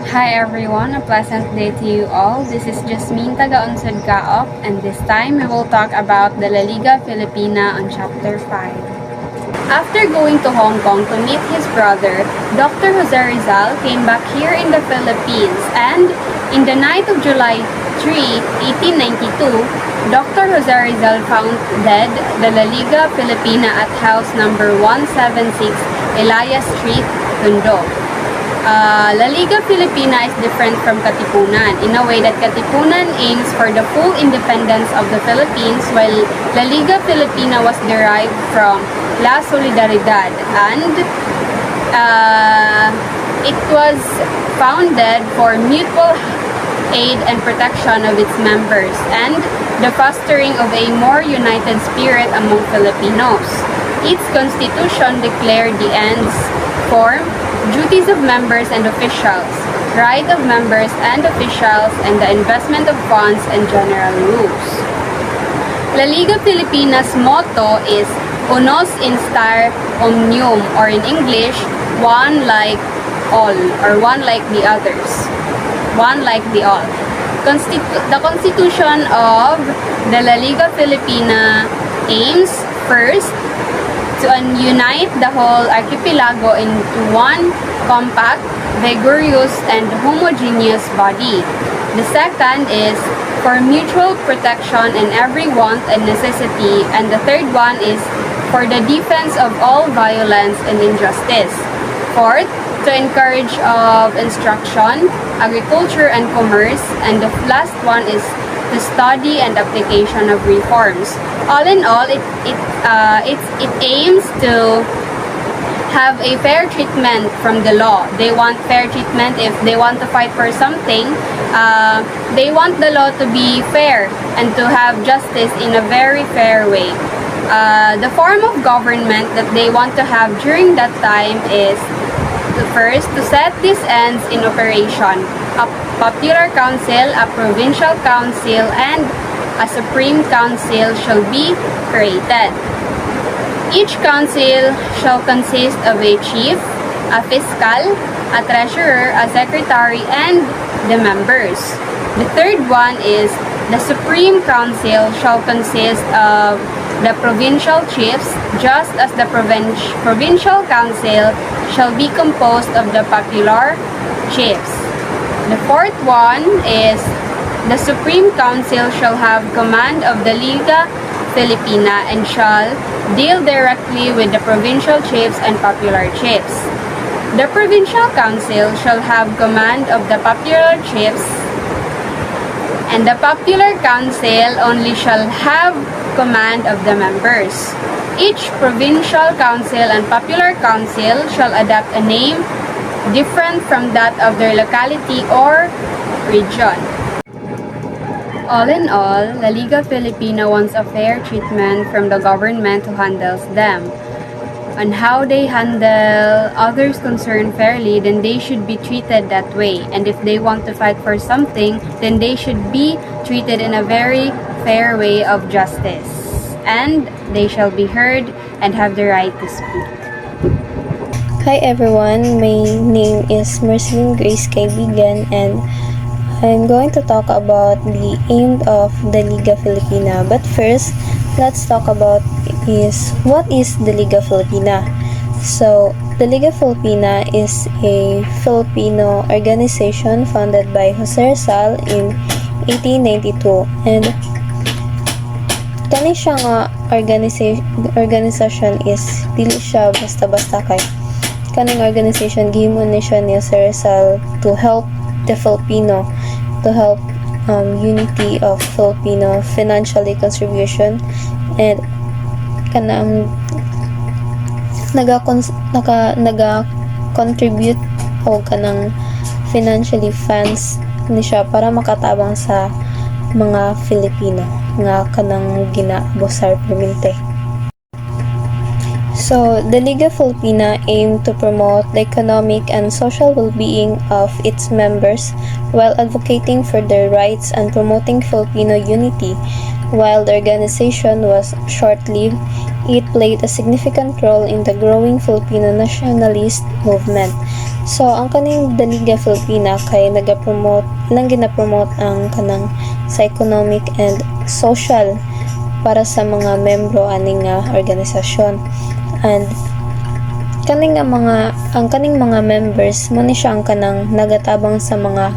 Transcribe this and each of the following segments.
Hi everyone, a pleasant day to you all. This is Jasmine Taga-Unsod Kaop, and this time we will talk about the La Liga Filipina on Chapter 5. After going to Hong Kong to meet his brother, Dr. Jose Rizal came back here in the Philippines, and in the night of July 3, 1892, Dr. Jose Rizal found dead the La Liga Filipina at house number 176 Elias Street, Tondo. La Liga Filipina is different from Katipunan in a way that Katipunan aims for the full independence of the Philippines, while La Liga Filipina was derived from La Solidaridad, and it was founded for mutual aid and protection of its members and the fostering of a more united spirit among Filipinos. Its constitution declared the ends, form, duties of members and officials, right of members and officials, and the investment of funds and general rules. La Liga Filipina's motto is Unos instar omnium, or in English, one like all, or one like the others. One like the all. The constitution of the La Liga Filipina aims, first, to unite the whole archipelago into one compact, vigorous, and homogeneous body. The second is for mutual protection in every want and necessity, and the third one is for the defense of all violence and injustice. Fourth, to encourage of instruction, agriculture, and commerce, and the last one is the study and application of reforms. All in all, it aims to have a fair treatment from the law. They want fair treatment if they want to fight for something. They want the law to be fair and to have justice in a very fair way. The form of government that they want to have during that time is first, to set these ends in operation, a popular council, a provincial council, and a supreme council shall be created. Each council shall consist of a chief, a fiscal, a treasurer, a secretary, and the members. The third one is the supreme council shall consist of the provincial chiefs, just as the provincial council shall be composed of the popular chiefs. The fourth one is the Supreme Council shall have command of the Liga Filipina and shall deal directly with the provincial chiefs and popular chiefs. The Provincial Council shall have command of the popular chiefs, and the Popular Council only shall have command of the members. Each Provincial Council and Popular Council shall adopt a name different from that of their locality or region. All in all, La Liga Filipina wants a fair treatment from the government who handles them. On how they handle others concerned fairly, then they should be treated that way. And if they want to fight for something, then they should be treated in a very fair way of justice. And they shall be heard and have the right to speak. Hi everyone, my name is Marceline Grace Kaibigan, and I'm going to talk about the aim of the Liga Filipina. But first, let's talk about what is the Liga Filipina. So, the Liga Filipina is a Filipino organization founded by Jose Rizal in 1892, and kani siya nga organization is dili siya basta-basta kay kaning organization gihimo ni siya ni Jose Rizal to help the Filipino, to help unity of Filipino, financially contribution, and kanang naga-contribute o kanang financially funds ni siya para makatabang sa mga Filipino nga kanang ginaabusar permente. So, the Liga Filipina aimed to promote the economic and social well-being of its members while advocating for their rights and promoting Filipino unity. While the organization was short-lived, it played a significant role in the growing Filipino nationalist movement. So ang kaning The Liga Filipina kay gina-promote ang kanang sa economic and social para sa mga membro aning nga organisasyon. And ang kaning mga members mo ni siya ang kanang nagatabang sa mga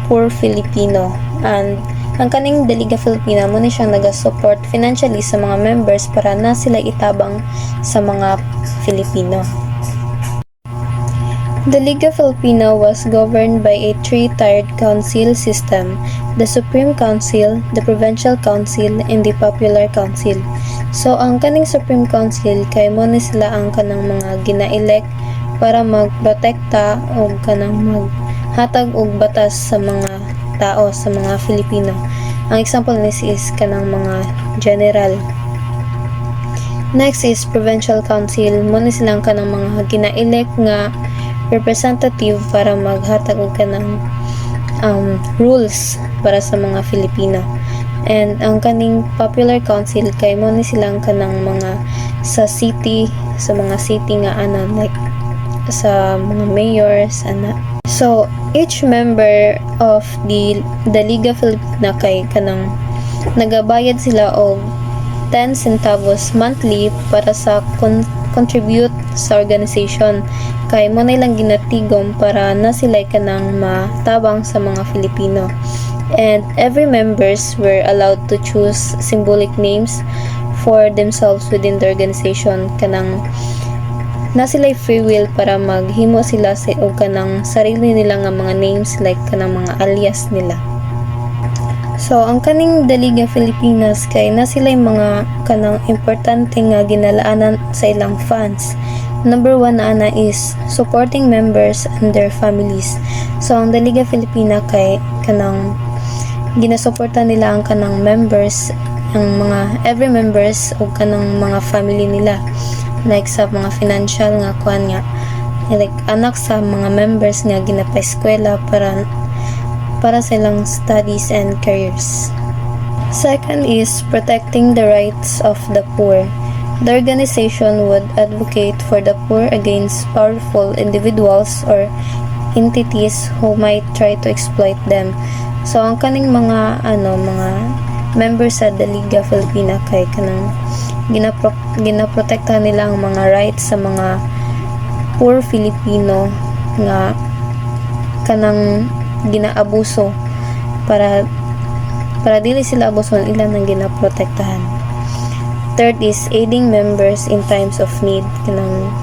poor Filipino, and ang kaning The Liga Filipina mo ni siyang naga-support financially sa mga members para na sila itabang sa mga Filipino. The Liga Filipina was governed by a three-tiered council system: the Supreme Council, the Provincial Council, and the Popular Council. So ang kaning Supreme Council kay mo ni sila ang kanang mga gina-elect para magprotekta o kanang maghatag og batas sa mga tao, sa mga Filipino. Ang example nis is kanang mga general. Next is Provincial Council. Mo ni silang kanang mga gina-elect nga representative para maghatag og kanang rules para sa mga Filipino. And ang kaning Popular Council kay mo ni silang kanang mga sa mga city nga like sa mga mayors ana. So each member of the Liga Filipina kay kanang nagabayad sila og 10 centavos monthly para sa contribute sa organization, kay mo na ilang ginatigom para na sila kanang matabang sa mga Filipino. And every members were allowed to choose symbolic names for themselves within the organization, kanang na sila free will para maghimo sila og kanang sarili nila nga mga names, like kanang mga alias nila. So ang kaning The Liga Filipinas kay na sila mga kanang importante nga ginalaanan sa ilang funds. Number 1 na ana is supporting members and their families. So ang The Liga Filipina kay kanang ginasuporta nila ang kanang members, ang mga every members o kanang mga family nila, like sa mga financial nga kuan nga, like anak sa mga members nga ginapa-eskwela para sa ilang studies and careers. Second is protecting the rights of the poor. The organization would advocate for the poor against powerful individuals or entities who might try to exploit them. So ang kaning mga mga members sa The Liga Filipina kay kanang ginaprotektahan nila ang mga rights sa mga poor Filipino nga kanang ginaabuso para dili sila abuson, ilan ang ginaprotektahan. Third is aiding members in times of need. Kanang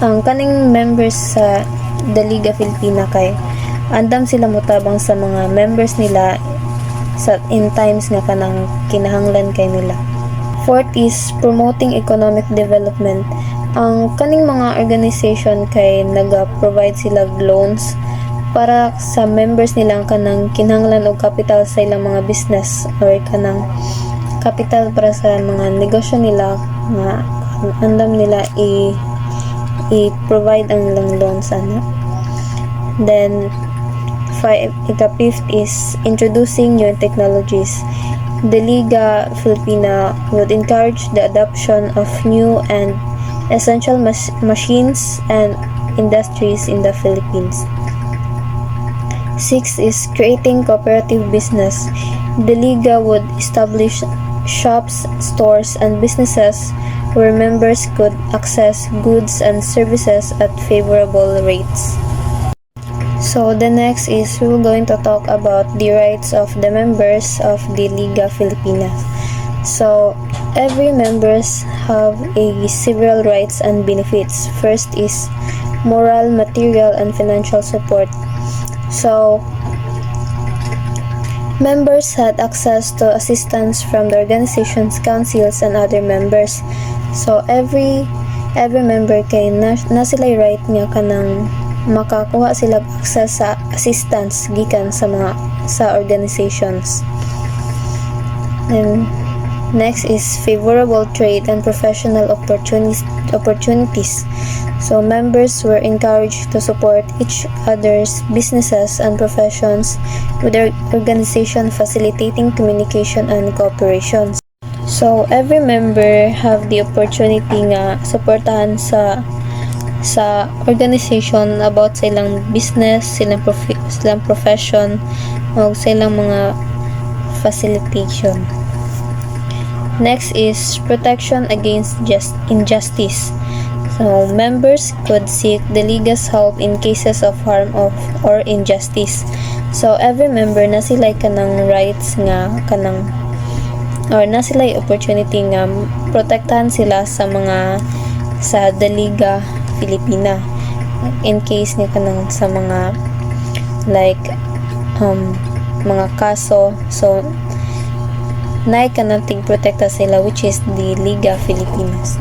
ang kaning members sa The Liga Filipina kay andam sila mutabang sa mga members nila in times nga kanang kinahanglan kay nila. Fourth is promoting economic development. Ang kaning mga organization kay naga-provide sila loans para sa members nilang kanang kinahanglan og capital sa ilang mga business or kanang capital para sa mga negosyo nila nga andam nila i-provide ang ilang loans ana. Then fifth is introducing new technologies. The Liga Filipina would encourage the adoption of new and essential machines and industries in the Philippines. Sixth is creating cooperative business. The Liga would establish shops, stores, and businesses where members could access goods and services at favorable rates. So the next is we're going to talk about the rights of the members of the Liga Filipina. So every members have several rights and benefits. First is moral, material, and financial support. So members had access to assistance from the organization's councils and other members. So every member kay na sila right nga kanang makakuha sila access sa assistance gikan sa organizations. And next is favorable trade and professional opportunities. So members were encouraged to support each other's businesses and professions with their organization facilitating communication and cooperation. So every member have the opportunity nga suportahan sa sa organization about sa ilang business, silang profession, o sa ilang mga facilitation. Next is protection against injustice. So, members could seek the Liga's help in cases of harm or injustice. So, every member na sila kanang rights nga kanang or na sila opportunity nga protektahan sila sa the Liga Filipina in case nga kanang sa mga like mga kaso. So, na kanang protekta sila, which is the Liga Filipinas.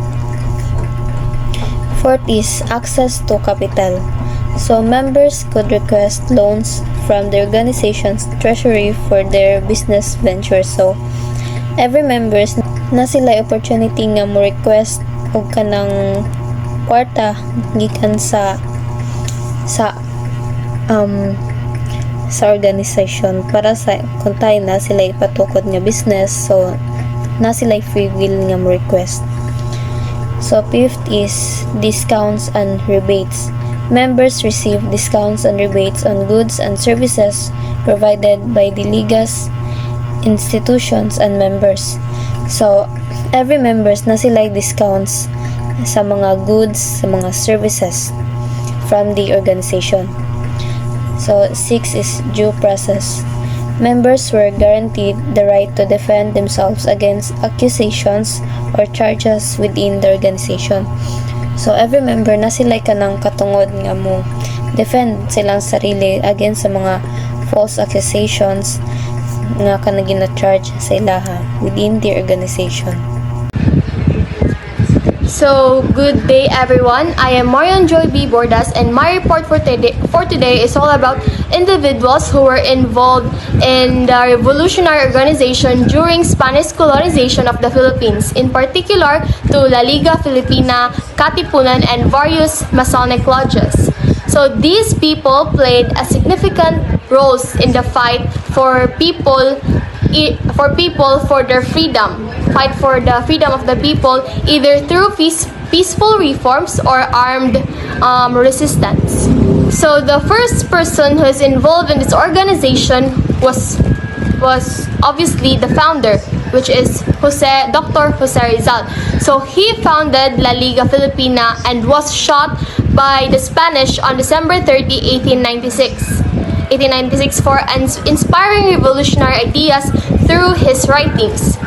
Fourth is access to capital. So, members could request loans from the organization's treasury for their business ventures. So, every members na sila opportunity nga mo request og kanang kwarta gikan sa organization para sa kung tayo na sila ipatukod nga business. So, na sila free will nga mo request. So, fifth is discounts and rebates. Members receive discounts and rebates on goods and services provided by the Liga's institutions and members. So, every members na sila discounts sa mga goods, sa mga services from the organization. So, 6 is due process. Members were guaranteed the right to defend themselves against accusations or charges within the organization. So, every member na sila kanang katungod nga mo defend silang sarili against sa mga false accusations nga kanang gina-charge sa ilaha within the organization. So, good day everyone. I am Marion Joy B. Bordas, and my report for today is all about individuals who were involved in the revolutionary organization during Spanish colonization of the Philippines, in particular to La Liga Filipina, Katipunan, and various Masonic lodges. So, these people played a significant roles in the fight for their freedom. Fight for the freedom of the people either through peaceful reforms or armed resistance. So the first person who is involved in this organization was obviously the founder, which is Dr. Jose Rizal. So he founded La Liga Filipina and was shot by the Spanish on December 30, 1896 for inspiring revolutionary ideas through his writings.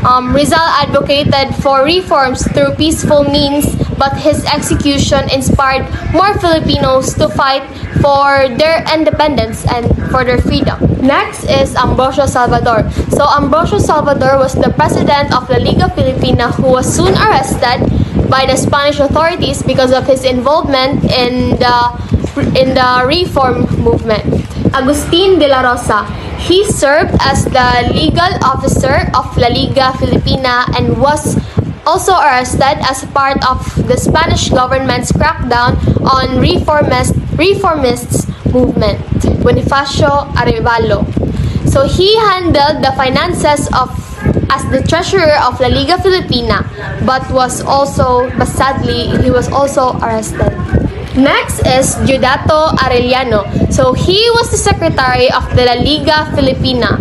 Rizal advocated for reforms through peaceful means, but his execution inspired more Filipinos to fight for their independence and for their freedom. Next is Ambrosio Salvador. So Ambrosio Salvador was the president of La Liga Filipina, who was soon arrested by the Spanish authorities because of his involvement in the reform movement. Agustin de la Rosa. He served as the legal officer of La Liga Filipina and was also arrested as part of the Spanish government's crackdown on reformists movement. Bonifacio Arevalo. So he handled the finances as the treasurer of La Liga Filipina, but sadly he was also arrested. Next is Diodato Arellano. So he was the secretary of the La Liga Filipina,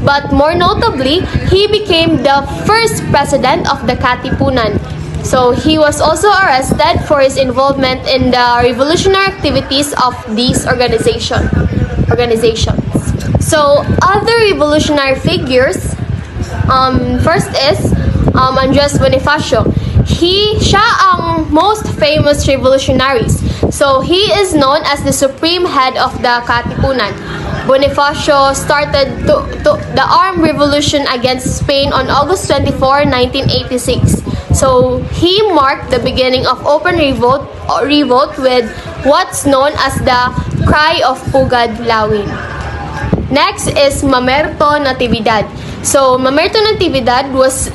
but more notably, he became the first president of the Katipunan. So he was also arrested for his involvement in the revolutionary activities of these organizations. So other revolutionary figures, first is Andres Bonifacio. Siya ang most famous revolutionaries. So he is known as the supreme head of the Katipunan. Bonifacio started the armed revolution against Spain on August 24, 1986. So he marked the beginning of open revolt with what's known as the Cry of Pugad Lawin. Next is Mamerto Natividad. So Mamerto Natividad was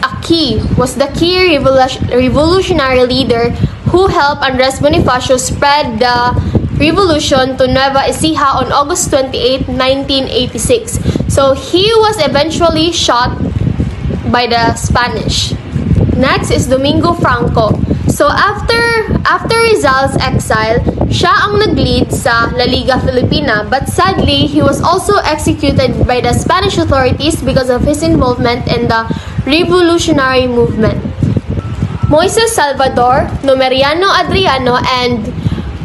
the key revolutionary leader who helped Andres Bonifacio spread the revolution to Nueva Ecija on August 28, 1986. So he was eventually shot by the Spanish. Next is Domingo Franco. So after Rizal's exile, siya ang nag-lead sa La Liga Filipina, but sadly, he was also executed by the Spanish authorities because of his involvement in the revolutionary movement. Moises Salvador, Numeriano Adriano, and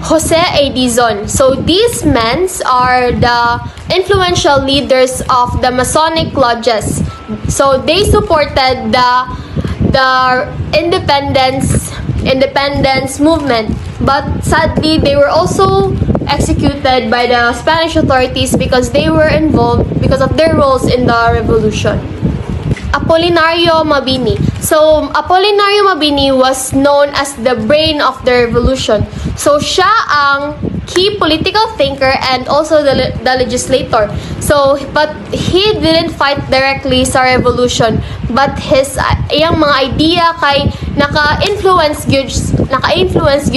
Jose A. Dizon. So these men are the influential leaders of the Masonic lodges. So they supported the independence movement, but sadly they were also executed by the Spanish authorities because they were involved because of their roles in the revolution. Apolinario Mabini. So, Apolinario Mabini was known as the brain of the revolution. So, siya ang key political thinker and also the legislator. So, but he didn't fight directly sa revolution, but iyang mga idea kay naka-influence gyud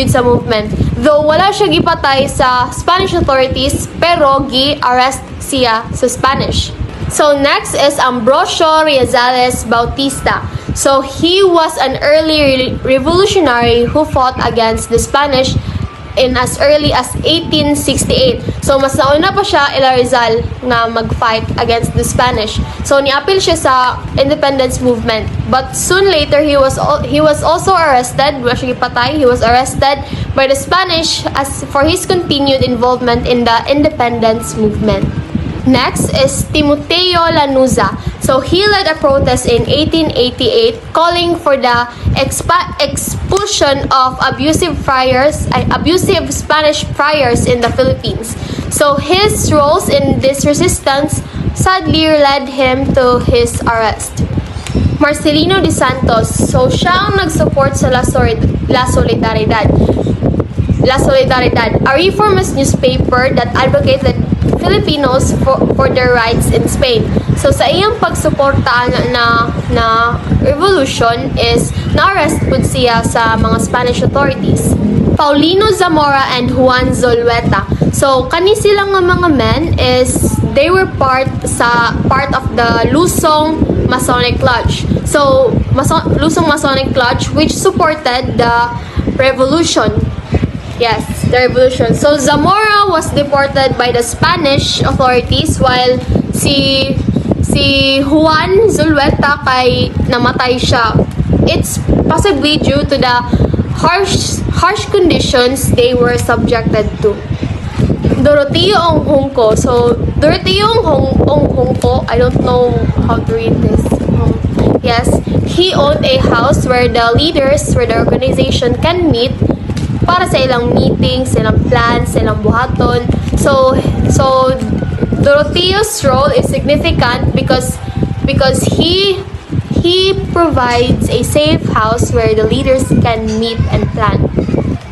sa movement. Though wala siya gipatay sa Spanish authorities, pero gi-arrest siya sa Spanish. So next is Ambrosio Riazales Bautista. So he was an early revolutionary who fought against the Spanish in as early as 1868. So mas nauna pa siya ila Rizal nga mag-fight against the Spanish. So niapil siya sa independence movement. But soon later he was also arrested. Wala siya gipatay. He was arrested by the Spanish as for his continued involvement in the independence movement. Next is Timoteo Lanuza. So he led a protest in 1888 calling for the expulsion of abusive Spanish friars in the Philippines. So his roles in this resistance sadly led him to his arrest. Marcelino de Santos. So siya ang nag-support sa La Solidaridad, a reformist newspaper that advocated Filipinos for their rights in Spain. So sa iyang pagsuporta na revolution is na-arrest pud siya sa mga Spanish authorities. Paulino Zamora and Juan Zulueta. So kani silang mga men is they were part of the Lusong Masonic Lodge. So Lusong Masonic Lodge which supported the revolution. Yes, the revolution. So Zamora was deported by the Spanish authorities while si Juan Zulueta kay namatay siya. It's possibly due to the harsh conditions they were subjected to. Doroteo Onghongko. So Doroteo Onghongko, I don't know how to read this. Yes, he owned a house where the organization can meet para sa ilang meetings, ilang plans, ilang buhaton. So Doroteo's role is significant because he provides a safe house where the leaders can meet and plan.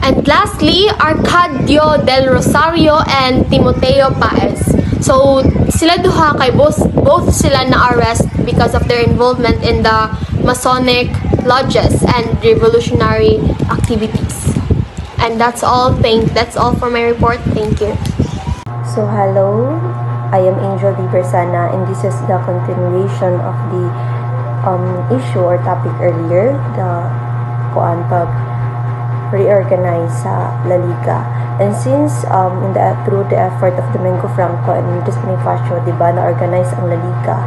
And lastly, Arcadio del Rosario and Timoteo Paez. So sila duha kay both sila na arrest because of their involvement in the Masonic lodges and revolutionary activities. And that's all for my report. Thank you. So hello, I am Angel Di Bersana, and this is the continuation of the issue or topic earlier, the pag reorganize sa La Liga. And since through the effort of Domingo Franco and Luis Bonifacio, diba, na-organize ang La Liga.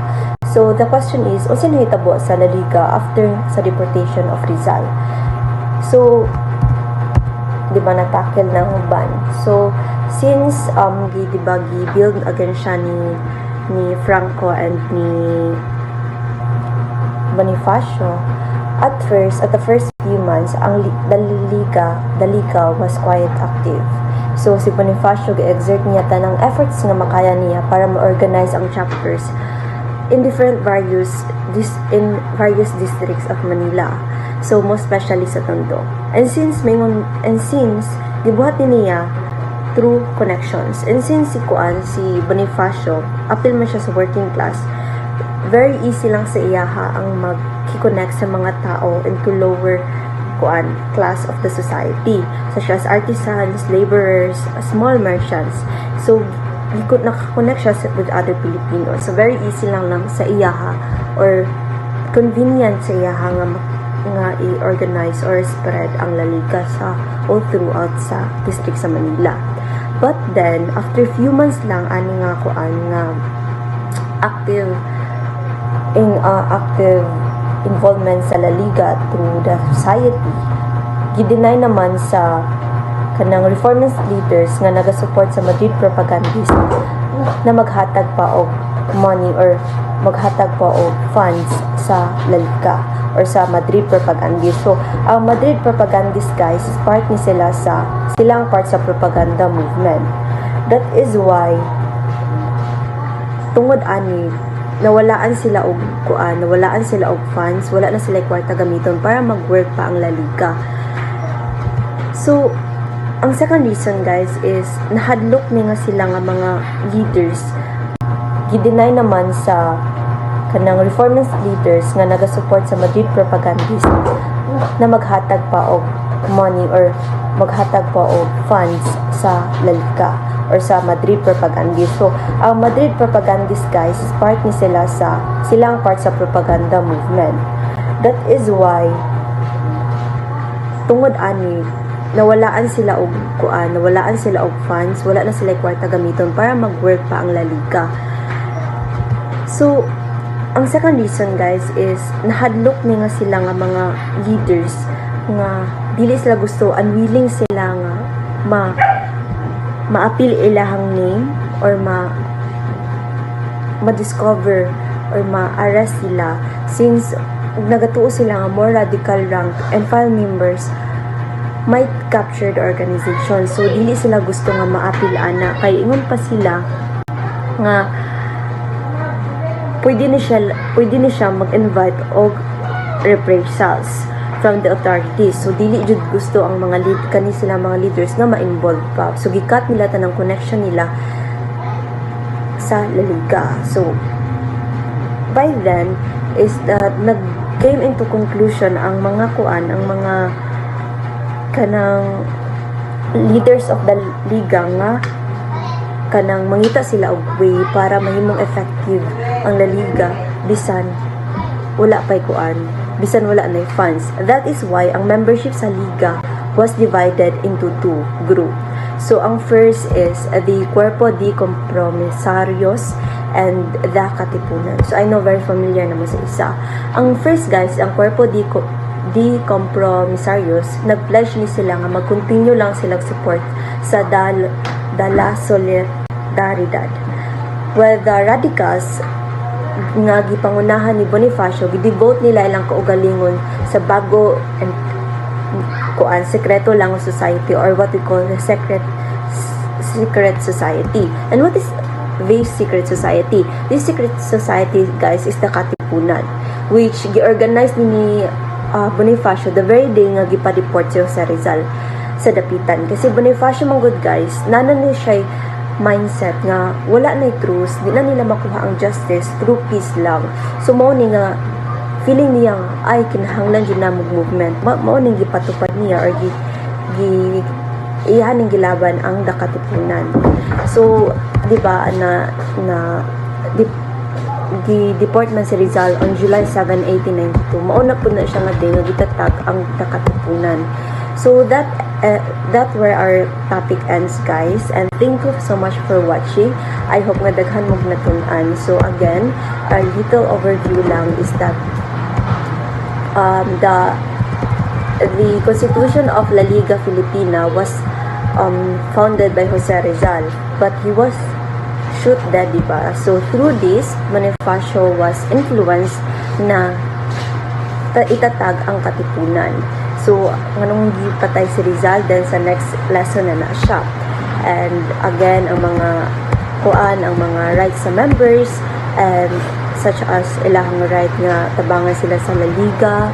So the question is, unsa nahitabo sa La Liga after sa deportation of Rizal? So diba na-tackle ng ban. So since diba gi-build again siya ni Franco and ni Bonifacio, at the first few months the Liga was quite active. So si Bonifacio gi-exert niya tanang efforts nga makaya niya para ma-organize ang chapters in various districts of Manila. So most especially sa Tondo. And since gibuhat niya through connections. And since si Bonifacio, apil man siya sa working class, very easy lang sa iyaha ang mag-connect sa mga tao into lower class of the society, such as artisans, laborers, small merchants. So nakakonect siya with other Filipinos. So very easy lang sa iyaha or convenient sa iyaha nga nga i-organize or spread ang La Liga sa all throughout sa district sa Manila. But then after few months lang ani nga kuan nga active involvement sa La Liga through the society, gideny naman sa kanang reformist leaders nga naga-support sa Madrid propagandist na maghatag pa og money or maghatag pa og funds sa La Liga or sa Madrid propagandist. So ang Madrid propagandist guys is part ni silang part sa propaganda movement. That is why tungod ani nawalaan sila og funds, wala na sila kwarta gamiton para mag-work pa ang La Liga. So ang second reason guys is nahadlok ni nga sila nga mga leaders, gideny naman sa kanang reformist leaders nga naga-support sa Madrid propagandist na maghatag pa og money or maghatag pa og funds sa La Liga or sa Madrid propagandist. So ang Madrid propagandist guys is part ni silang part sa propaganda movement. That is why tungod ani nawalaan sila og funds, wala na sila kwarta gamiton para mag-work pa ang La Liga. So ang second reason guys is nahadlok ni nga sila nga mga leaders nga dili sila gusto, unwilling sila nga ma-appeal ilahang name or ma-discover or ma-arrest sila since nagatuo sila nga more radical rank and file members might capture the organization. So dili sila gusto nga ma-appeal ana kay ingon pa sila nga pwede ni siya mag-invite og reprisals from the authorities. So dili jud gusto ang mga mga leaders nga ma-involve pa. So gikat nila tanang connection nila sa La Liga. So by then is that nag-came into conclusion ang mga kanang leaders of the Liga nga kanang mangita sila og way para mahimong effective ang La Liga bisan wala na funds. That is why ang membership sa Liga was divided into two group. So ang first is the Cuerpo de Compromisarios and the Katipunan. So I know very familiar naman sa isa. Ang first guys, ang Cuerpo de Compromisarios, nag-pledge ni sila nga mag-continue lang silang support sa Dala Solidaridad. Well, the radicals nga gipangunahan ni Bonifacio, gidevote nila ilang kaugalingon sa bago and sekreto lang society or what we call the secret society. And what is this secret society? This secret society guys is the Katipunan, which gi-organize ni Bonifacio the very day nga gipa-deport siya sa Rizal sa dapitan. Kasi Bonifacio mong good guys, nanan ni siya mindset nga wala na truth, di na nila makuha ang justice through peace lang. So mao ni nga feeling niya ay kinahanglan jud na movement. Mao ning gipatupad niya or iyan ning gilaban ang Katipunan. So di ba deport man si Rizal on July 7, 1892. Mauna po na siya nga day nga gitatag ang Katipunan. So that where our topic ends guys, and thank you so much for watching. I hope nga daghan mo natunan. So again, a little overview lang is that the Constitution of La Liga Filipina was founded by Jose Rizal, but he was shoot dead, diba? So through this, Bonifacio was influenced na itatag ang Katipunan. So nganong gipatay si Rizal, then sa next lesson na siya. And again, ang mga rights sa members and such as ilahang right nga tabangan sila sa La Liga,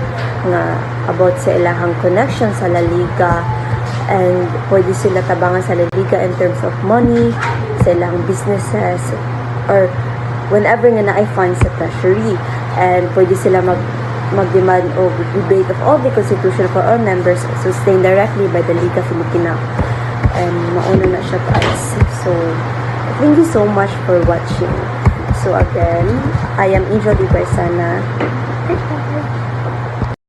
nga about sa ilahang connection sa La Liga, and pwede sila tabangan sa La Liga in terms of money, sa ilang businesses, or whenever nga na-I funds sa treasury, and pwede sila mag-demand o rebate of all the constitution for all members sustained directly by the Liga Filipina. And mauna na siya guys. So thank you so much for watching. So again, I am Angel Di Barsana.